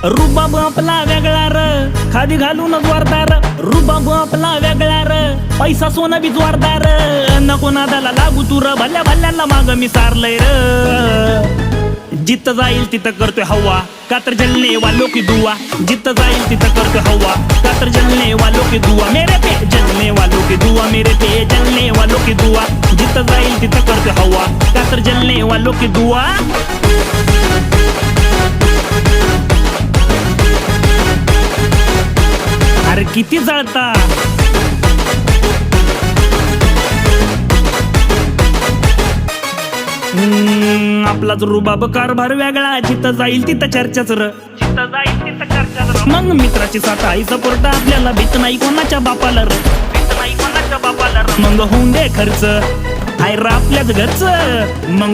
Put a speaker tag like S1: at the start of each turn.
S1: रुबाब आपला वेगळा र, खादी घालून जोरदार. रुबाब आपला वेगळा र, पैसा सोनं बी जोरदार. नको नादाला लागू तू र, भल्या भल्याला माग मी सारलंय र. जिथं जाईल तिथं करतोय हवा, का तर जलने वालों की दुआ. जिथं जाईल तिथं करतोय हवा, का तर जलने वालों की दुआ. मेरे पे जलने वालों की दुआ, मेरे पे जलने वालों की दुआ. जिथं जाईल तिथं करतोय हवा, का तर जलने वालों की दुआ. अरे किती जळता. आपलाच रुबाब कारभार वेगळा, जिथं जाईल तिथं चर्चाच र. जिथं जाईल तिथं चर्चाच र. मग मित्राची साथ आई सपोर्ट, आपल्याला भीत नाही कोणाच्या बापाला र. भीत नाही कोणाच्या बापाला र. मग होऊन दे खर्च, आहे र आपल्याच घरचं. मग